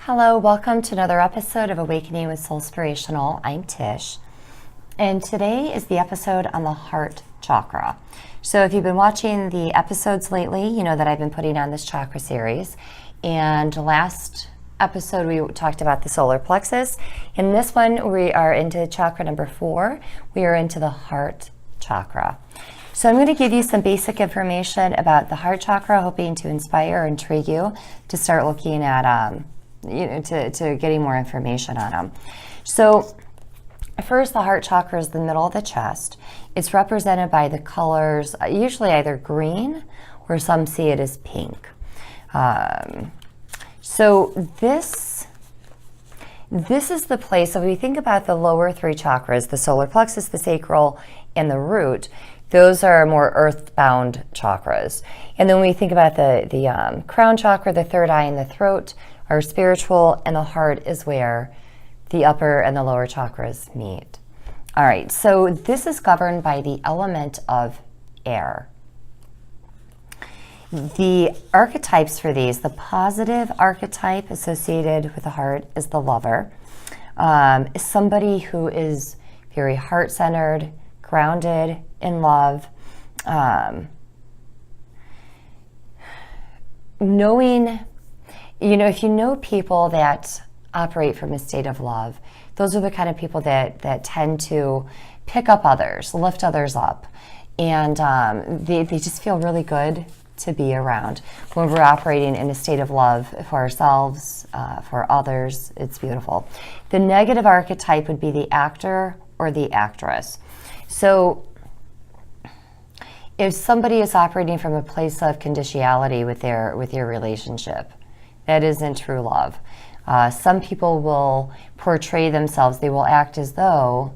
Hello, welcome to another episode of Awakening with Soulspirational. I'm Tish, and today is the episode on the heart chakra. So if you've been watching the episodes lately, you know that I've been putting on this chakra series, and last episode we talked about the solar plexus. In this one, we are into chakra number 4. We are into the heart chakra. So I'm going to give you some basic information about the heart chakra, hoping to inspire or intrigue you to start looking at to getting more information on them. So first, the heart chakra is the middle of the chest. It's represented by the colors, usually either green or some see it as pink. So this is the place, so if we think about the lower 3 chakras, the solar plexus, the sacral, and the root, those are more earthbound chakras. And then when we think about the crown chakra, the third eye, and the throat, are spiritual, and the heart is where the upper and the lower chakras meet. All right, so this is governed by the element of air. The archetypes for these, the positive archetype associated with the heart is the lover. Somebody who is very heart-centered, grounded in love, knowing, if you know people that operate from a state of love, those are the kind of people that tend to pick up others, lift others up, and they just feel really good to be around. When we're operating in a state of love for ourselves, for others, it's beautiful. The negative archetype would be the actor or the actress. So if somebody is operating from a place of conditionality with your relationship, that isn't true love. Some people will portray themselves, they will act as though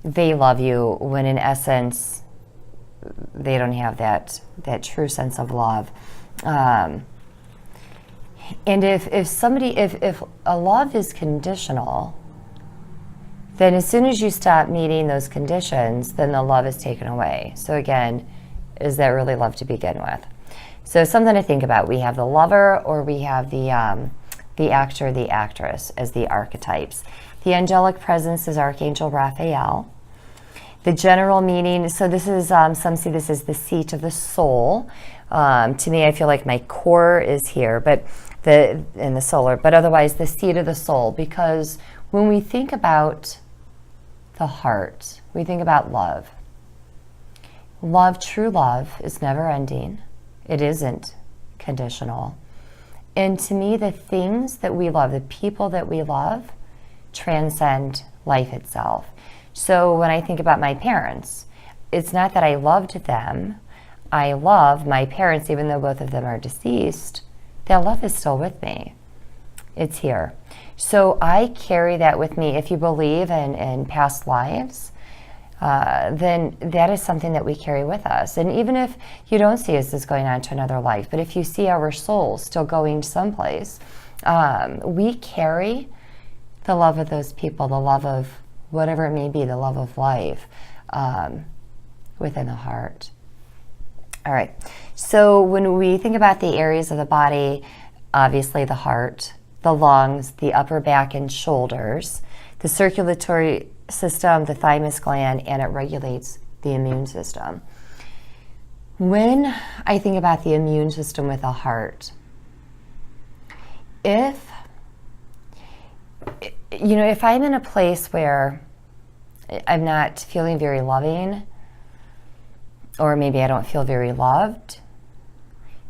they love you when in essence they don't have that true sense of love. And if a love is conditional, then as soon as you stop meeting those conditions, then the love is taken away. So again, is that really love to begin with? So something to think about. We have the lover, or we have the actor, the actress as the archetypes. The angelic presence is Archangel Raphael. The general meaning, so this is, some see this as the seat of the soul. To me, I feel like my core is here, but in the solar, but otherwise the seat of the soul, because when we think about the heart, we think about love. Love, true love, is never ending. It isn't conditional. And to me, the things that we love, the people that we love, transcend life itself. So when I think about my parents, it's not that I loved them. I love my parents, even though both of them are deceased. That love is still with me. It's here. So I carry that with me. If you believe in past lives, then that is something that we carry with us. And even if you don't see us as going on to another life, but if you see our soul still going someplace, we carry the love of those people, the love of whatever it may be, the love of life within the heart. All right, so when we think about the areas of the body, obviously the heart, the lungs, the upper back and shoulders, the circulatory system, the thymus gland, and it regulates the immune system. When I think about the immune system with the heart, if I'm in a place where I'm not feeling very loving, or maybe I don't feel very loved,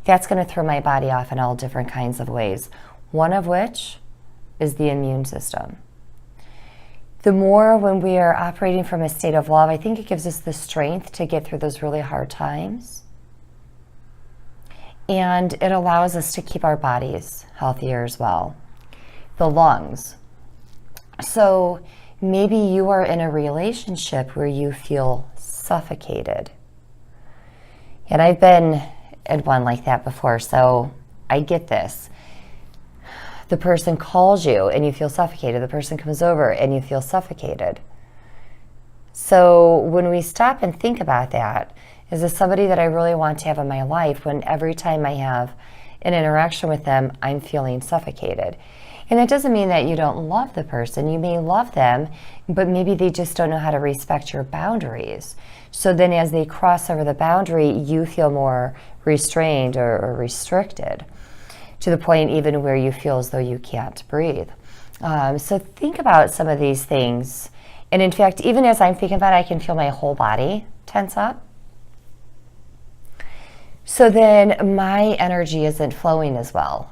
that's going to throw my body off in all different kinds of ways, one of which is the immune system. The more when we are operating from a state of love, I think it gives us the strength to get through those really hard times. And it allows us to keep our bodies healthier as well. The lungs. So maybe you are in a relationship where you feel suffocated. And I've been in one like that before, so I get this. The person calls you and you feel suffocated. The person comes over and you feel suffocated. So when we stop and think about that, is this somebody that I really want to have in my life when every time I have an interaction with them, I'm feeling suffocated? And that doesn't mean that you don't love the person. You may love them, but maybe they just don't know how to respect your boundaries. So then as they cross over the boundary, you feel more restrained or restricted, to the point even where you feel as though you can't breathe. So think about some of these things. And in fact, even as I'm thinking about it, I can feel my whole body tense up. So then my energy isn't flowing as well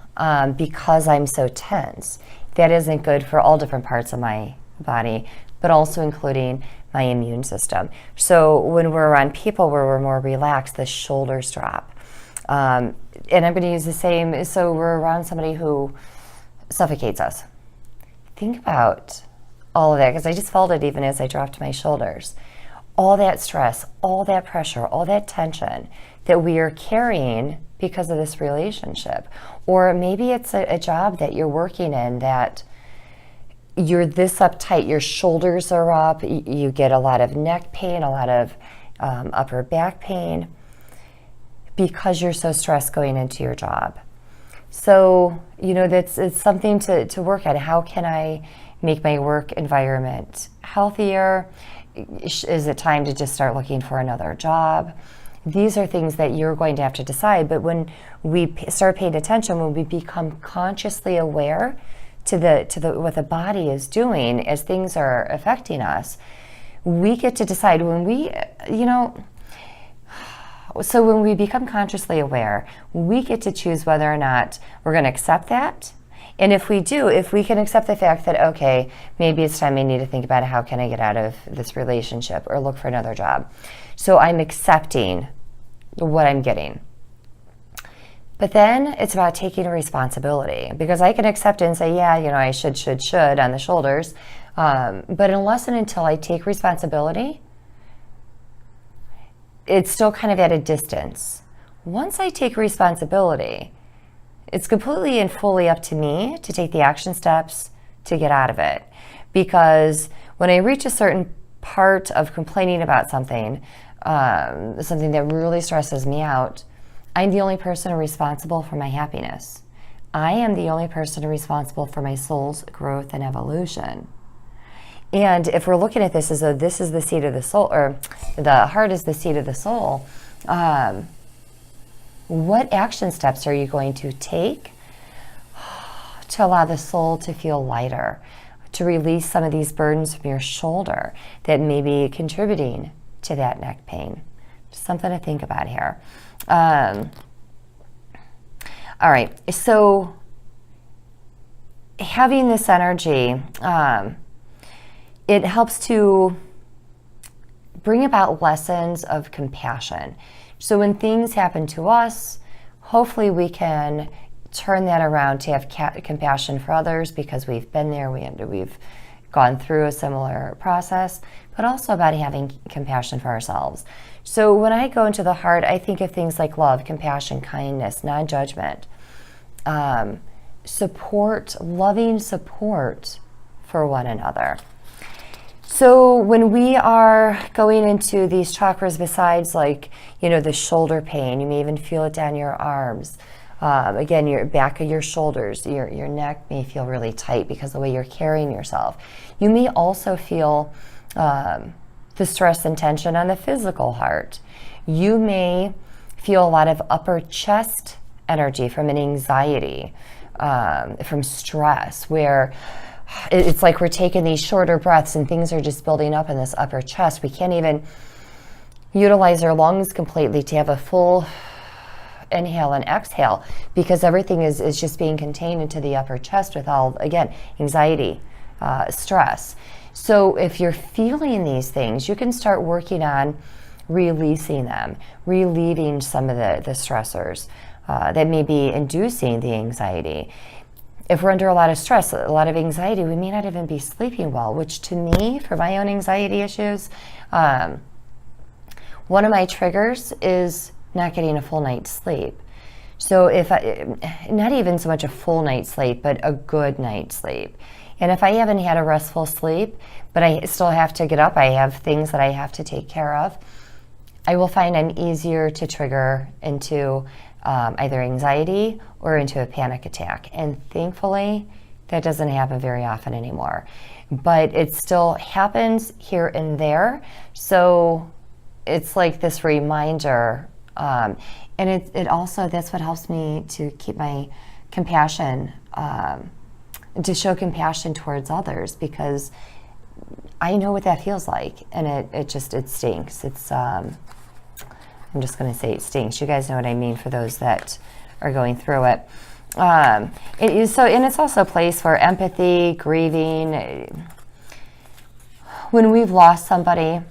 because I'm so tense. That isn't good for all different parts of my body, but also including my immune system. So when we're around people where we're more relaxed, the shoulders drop. And I'm going to use the same, so we're around somebody who suffocates us. Think about all of that, because I just felt it even as I dropped my shoulders. All that stress, all that pressure, all that tension that we are carrying because of this relationship. Or maybe it's a job that you're working in that you're this uptight, your shoulders are up, you get a lot of neck pain, a lot of upper back pain, because you're so stressed going into your job. So, it's something to work at. How can I make my work environment healthier? Is it time to just start looking for another job? These are things that you're going to have to decide. But when we start paying attention, when we become consciously aware to the what the body is doing as things are affecting us, we get to decide when we, so when we become consciously aware, we get to choose whether or not we're going to accept that. And if we do, if we can accept the fact that, okay, maybe it's time I need to think about how can I get out of this relationship or look for another job. So I'm accepting what I'm getting. But then it's about taking responsibility, because I can accept it and say, yeah, I should on the shoulders. But unless and until I take responsibility, it's still kind of at a distance. Once I take responsibility, it's completely and fully up to me to take the action steps to get out of it. Because when I reach a certain part of complaining about something, something that really stresses me out, I'm the only person responsible for my happiness. I am the only person responsible for my soul's growth and evolution. And if we're looking at this as though this is the seat of the soul, or the heart is the seat of the soul, what action steps are you going to take to allow the soul to feel lighter, to release some of these burdens from your shoulder that may be contributing to that neck pain? Just something to think about here. All right, so having this energy, it helps to bring about lessons of compassion. So when things happen to us, hopefully we can turn that around to have compassion for others, because we've been there, we've gone through a similar process, but also about having compassion for ourselves. So when I go into the heart, I think of things like love, compassion, kindness, non-judgment, support, loving support for one another. So when we are going into these chakras, besides the shoulder pain, you may even feel it down your arms. Again, your back of your shoulders, your neck may feel really tight because of the way you're carrying yourself. You may also feel the stress and tension on the physical heart. You may feel a lot of upper chest energy from an anxiety, from stress, where it's like we're taking these shorter breaths and things are just building up in this upper chest. We can't even utilize our lungs completely to have a full inhale and exhale, because everything is just being contained into the upper chest with all, again, anxiety, stress. So if you're feeling these things, you can start working on releasing them, relieving some of the stressors that may be inducing the anxiety. If we're under a lot of stress, a lot of anxiety, we may not even be sleeping well, which to me, for my own anxiety issues, one of my triggers is not getting a full night's sleep. So not even so much a full night's sleep, but a good night's sleep. And if I haven't had a restful sleep, but I still have to get up, I have things that I have to take care of, I will find I'm easier to trigger into either anxiety or into a panic attack. And thankfully, That doesn't happen very often anymore. But it still happens here and there. So it's like this reminder. And it also, that's what helps me to keep my compassion, to show compassion towards others, because I know what that feels like, and it stinks. It's I'm just going to say it stinks. You guys know what I mean for those that are going through it. It is so, and it's also a place for empathy, grieving. When we've lost somebody,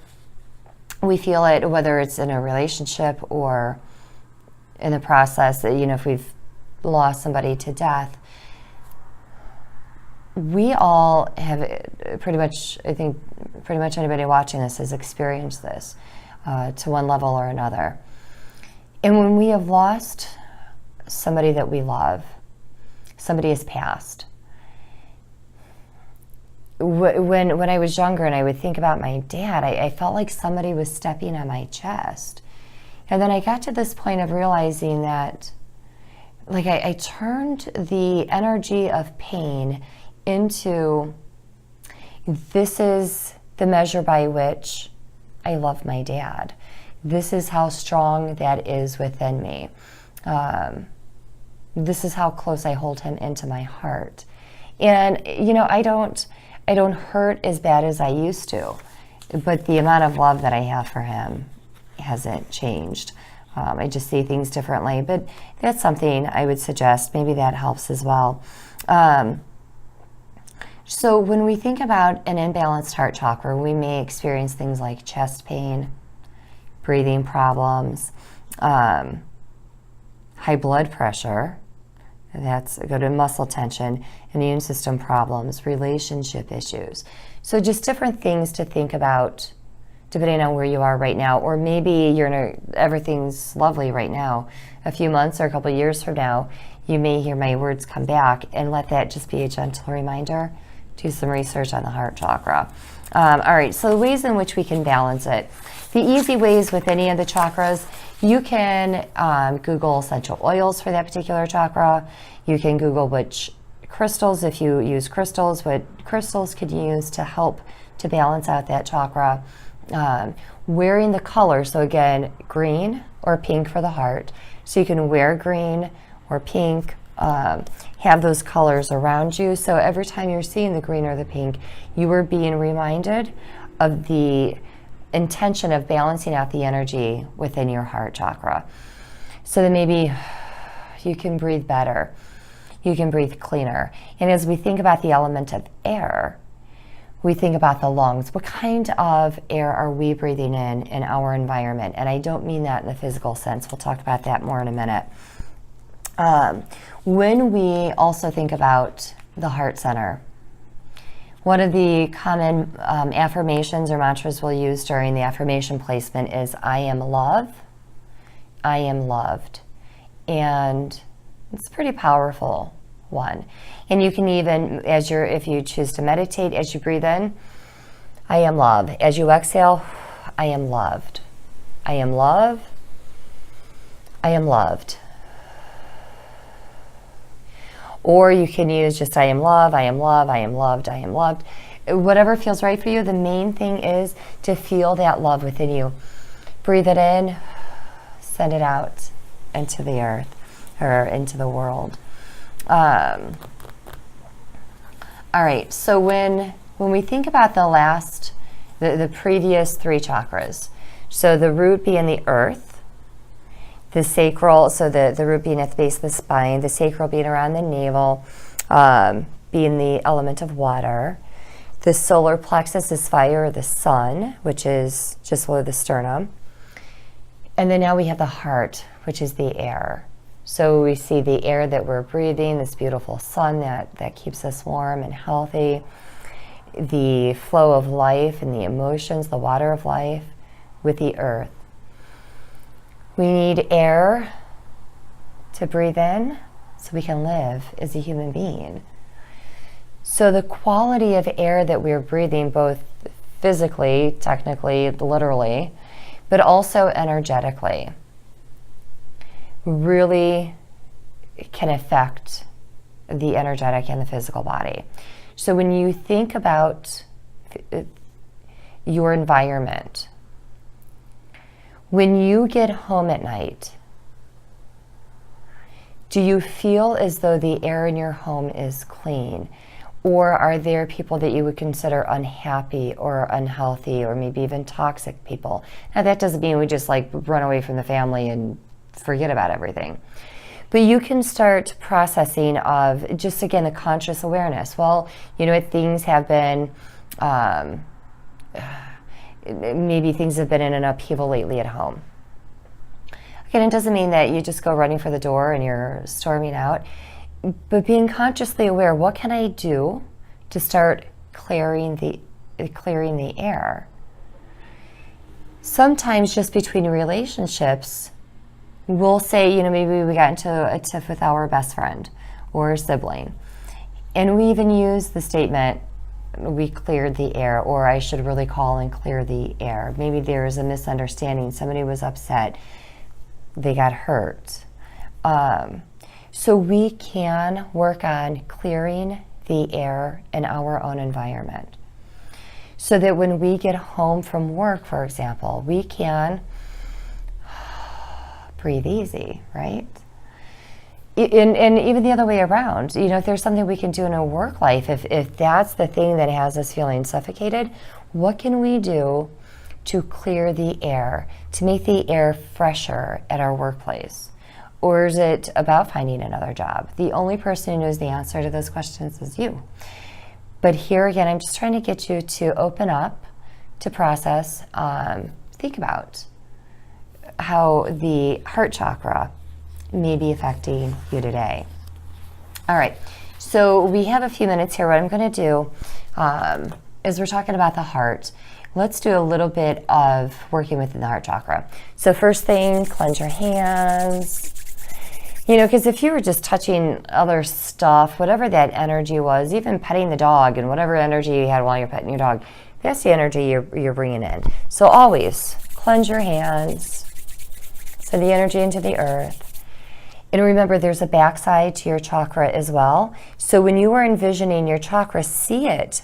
we feel it, whether it's in a relationship or in the process. If we've lost somebody to death, we all have pretty much, I think pretty much anybody watching this has experienced this to one level or another. And when we have lost somebody that we love, somebody has passed. When I was younger and I would think about my dad, I felt like somebody was stepping on my chest. And then I got to this point of realizing that, like, I turned the energy of pain into, this is the measure by which I love my dad. This is how strong that is within me. This is how close I hold him into my heart. And, I don't hurt as bad as I used to, but the amount of love that I have for him hasn't changed. I just see things differently, but that's something I would suggest. Maybe that helps as well. So when we think about an imbalanced heart chakra, we may experience things like chest pain, breathing problems, high blood pressure, that's go to muscle tension, immune system problems, relationship issues. So just different things to think about depending on where you are right now, or maybe everything's lovely right now. A few months or a couple of years from now, you may hear my words come back, and let that just be a gentle reminder. Do some research on the heart chakra. All right, so the ways in which we can balance it. The easy ways with any of the chakras, you can Google essential oils for that particular chakra. You can Google which crystals, if you use crystals, what crystals could you use to help to balance out that chakra. Wearing the color, so again, green or pink for the heart. So you can wear green or pink, have those colors around you. So every time you're seeing the green or the pink, you are being reminded of the intention of balancing out the energy within your heart chakra. So then maybe you can breathe better. You can breathe cleaner. And as we think about the element of air, we think about the lungs. What kind of air are we breathing in our environment? And I don't mean that in the physical sense. We'll talk about that more in a minute. When we also think about the heart center, one of the common affirmations or mantras we'll use during the affirmation placement is, I am love, I am loved. And it's a pretty powerful one. And you can even, if you choose to meditate, as you breathe in, I am love. As you exhale, I am loved. I am love, I am loved. Or you can use just I am love, I am love, I am loved, I am loved. Whatever feels right for you. The main thing is to feel that love within you. Breathe it in, send it out into the earth or into the world. All right, so when we think about the previous three chakras, so the root being the earth, the sacral, so the root being at the base of the spine, the sacral being around the navel, being the element of water. The solar plexus is fire, or the sun, which is just below the sternum. And then now we have the heart, which is the air. So we see the air that we're breathing, this beautiful sun that keeps us warm and healthy. The flow of life and the emotions, the water of life with the earth. We need air to breathe in so we can live as a human being. So the quality of air that we're breathing, both physically, technically, literally, but also energetically, really can affect the energetic and the physical body. So when you think about your environment, when you get home at night, do you feel as though the air in your home is clean? Or are there people that you would consider unhappy or unhealthy or maybe even toxic people? Now that doesn't mean we just like run away from the family and forget about everything. But you can start processing of just, again, the conscious awareness. Well, you know, things have been, maybe things have been in an upheaval lately at home. Again, it doesn't mean that you just go running for the door and you're storming out. But being consciously aware, what can I do to start clearing the air? Sometimes just between relationships, we'll say, you know, maybe we got into a tiff with our best friend or sibling. And we even use the statement, we cleared the air, or I should really call and clear the air. Maybe there is a misunderstanding. Somebody was upset. They got hurt. So we can work on clearing the air in our own environment. So that when we get home from work, for example, we can breathe easy, right? And even the other way around, you know, if there's something we can do in our work life, if that's the thing that has us feeling suffocated, what can we do to clear the air, to make the air fresher at our workplace? Or is it about finding another job? The only person who knows the answer to those questions is you. But here again, I'm just trying to get you to open up, to process, think about how the heart chakra may be affecting you today. All right, so we have a few minutes here. What I'm going to do is we're talking about the heart. Let's do a little bit of working within the heart chakra. So first thing, cleanse your hands. You know, because if you were just touching other stuff, whatever that energy was, even petting the dog and whatever energy you had while you're petting your dog, that's the energy you're bringing in. So always cleanse your hands, send the energy into the earth. And remember, there's a backside to your chakra as well. So when you are envisioning your chakra, see it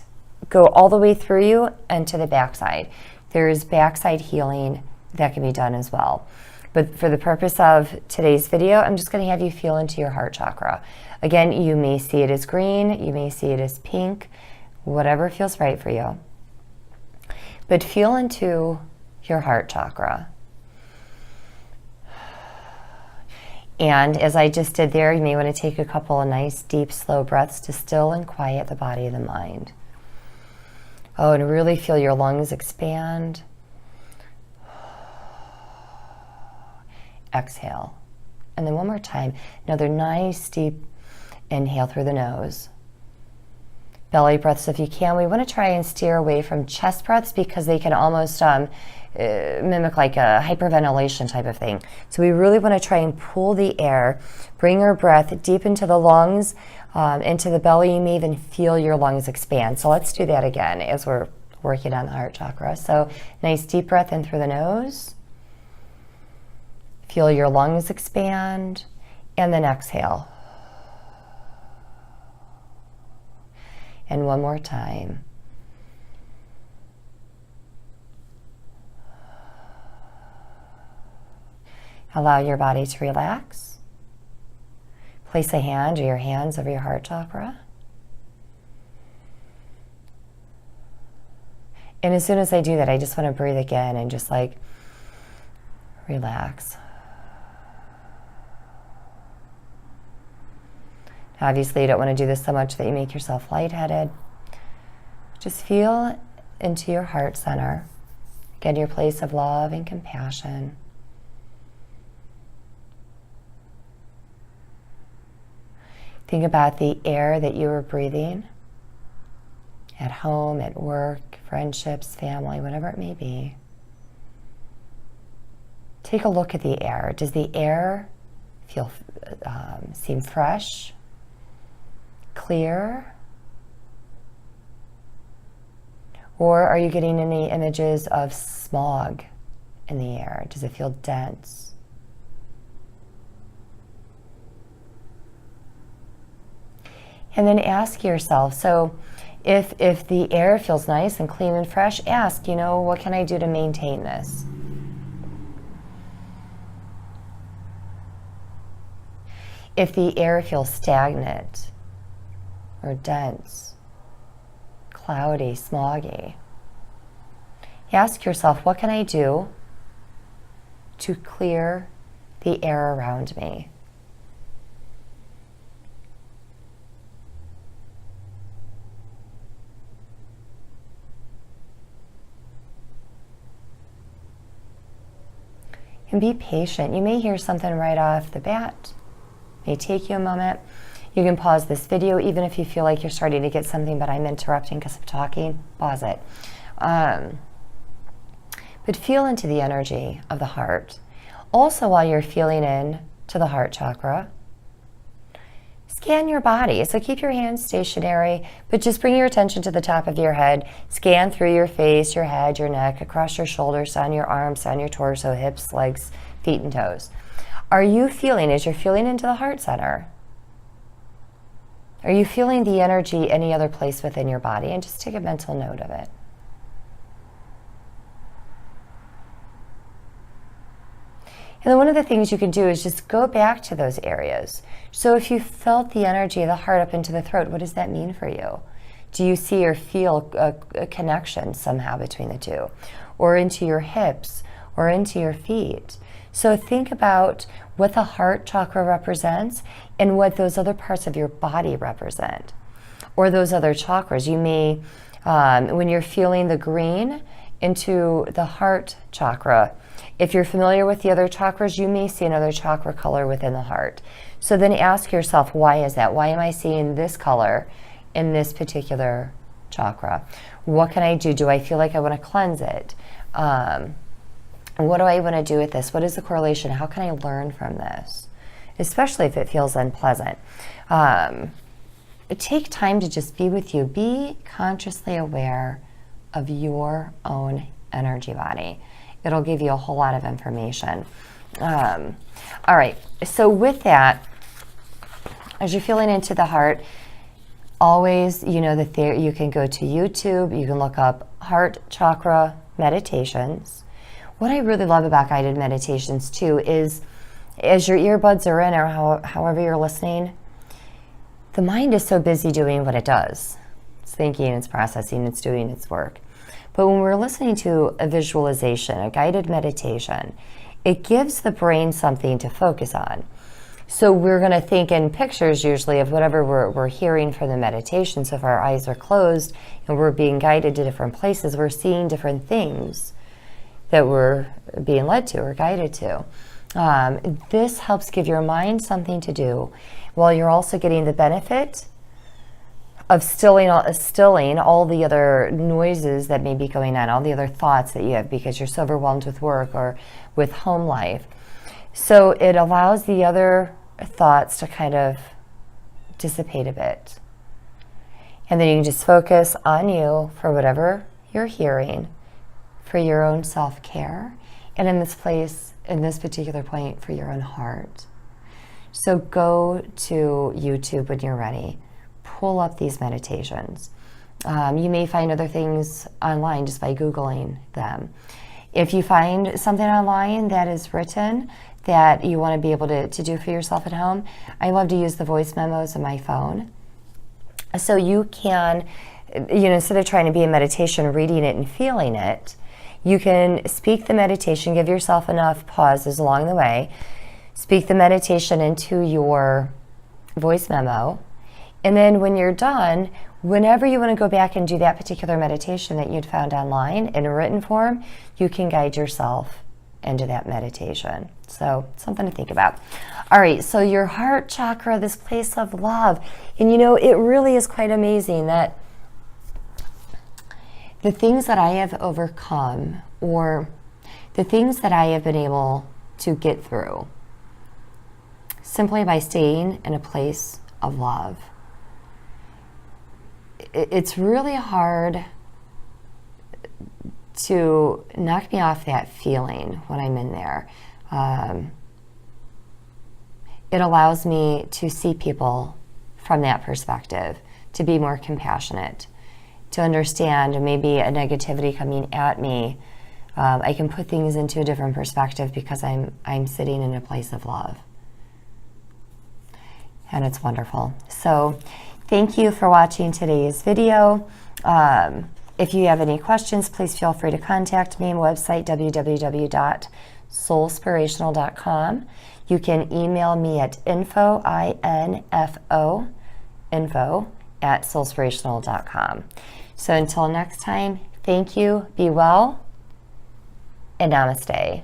go all the way through you and to the backside. There's backside healing that can be done as well. But for the purpose of today's video, I'm just going to have you feel into your heart chakra. Again, you may see it as green, you may see it as pink, whatever feels right for you. But feel into your heart chakra. And as I just did there, you may want to take a couple of nice, deep, slow breaths to still and quiet the body and the mind. Oh, and really feel your lungs expand. Exhale. And then one more time, another nice deep inhale through the nose. Belly breaths if you can. We want to try and steer away from chest breaths because they can almost mimic like a hyperventilation type of thing. So we really want to try and pull the air, bring our breath deep into the lungs, into the belly. You may even feel your lungs expand. So let's do that again as we're working on the heart chakra. So nice deep breath in through the nose. Feel your lungs expand, and then exhale. And one more time. Allow your body to relax. Place a hand or your hands over your heart chakra. And as soon as I do that, I just want to breathe again and just like relax. Obviously, you don't want to do this so much that you make yourself lightheaded. Just feel into your heart center. Again, your place of love and compassion. Think about the air that you are breathing at home, at work, friendships, family, whatever it may be. Take a look at the air. Does the air seem fresh? Clear? Or are you getting any images of smog in the air? Does it feel dense? And then ask yourself, so if the air feels nice and clean and fresh, ask, what can I do to maintain this? If the air feels stagnant or dense, cloudy, smoggy, ask yourself, what can I do to clear the air around me? And be patient. You may hear something right off the bat. It may take you a moment. You can pause this video even if you feel like you're starting to get something, but I'm interrupting because I'm talking. Pause it. But feel into the energy of the heart. Also, while you're feeling in to the heart chakra, scan your body. So keep your hands stationary, but just bring your attention to the top of your head. Scan through your face, your head, your neck, across your shoulders, down your arms, down your torso, hips, legs, feet, and toes. Are you feeling, as you're feeling into the heart center, are you feeling the energy any other place within your body? And just take a mental note of it. And then one of the things you can do is just go back to those areas. So if you felt the energy of the heart up into the throat, what does that mean for you? Do you see or feel a connection somehow between the two? Or into your hips, or into your feet? So think about what the heart chakra represents and what those other parts of your body represent. Or those other chakras. You may, when you're feeling the green into the heart chakra, if you're familiar with the other chakras, you may see another chakra color within the heart. So then ask yourself, why is that? Why am I seeing this color in this particular chakra? What can I do? Do I feel like I want to cleanse it? What do I want to do with this? What is the correlation? How can I learn from this? Especially if it feels unpleasant. Take time to just be with you. Be consciously aware of your own energy body. It'll give you a whole lot of information. All right, so with that, as you're feeling into the heart, always, you can go to YouTube, you can look up heart chakra meditations. What I really love about guided meditations too is, as your earbuds are in, or however you're listening, the mind is so busy doing what it does. It's thinking, it's processing, it's doing its work. But when we're listening to a visualization, a guided meditation, it gives the brain something to focus on. So we're going to think in pictures usually of whatever we're hearing from the meditation. So if our eyes are closed and we're being guided to different places, we're seeing different things that we're being led to or guided to. This helps give your mind something to do while you're also getting the benefit of stilling all the other noises that may be going on, all the other thoughts that you have because you're so overwhelmed with work or with home life. So it allows the other thoughts to kind of dissipate a bit. And then you can just focus on you for whatever you're hearing, for your own self-care, and in this place, in this particular point, for your own heart. So go to YouTube when you're ready. Pull up these meditations. You may find other things online just by Googling them. If you find something online that is written that you want to be able to do for yourself at home, I love to use the voice memos on my phone. So you can, instead of trying to be in meditation, reading it and feeling it, you can speak the meditation, give yourself enough pauses along the way, speak the meditation into your voice memo, and then when you're done, whenever you want to go back and do that particular meditation that you'd found online in a written form, you can guide yourself into that meditation. So something to think about. All right, so your heart chakra, this place of love. And it really is quite amazing that the things that I have overcome, or the things that I have been able to get through, simply by staying in a place of love. It's really hard to knock me off that feeling when I'm in there. It allows me to see people from that perspective, to be more compassionate, to understand maybe a negativity coming at me. I can put things into a different perspective because I'm sitting in a place of love. And it's wonderful. So thank you for watching today's video. If you have any questions, please feel free to contact me. My website, www.soulspirational.com. You can email me at info at soulspirational.com. So until next time, thank you, be well, and namaste.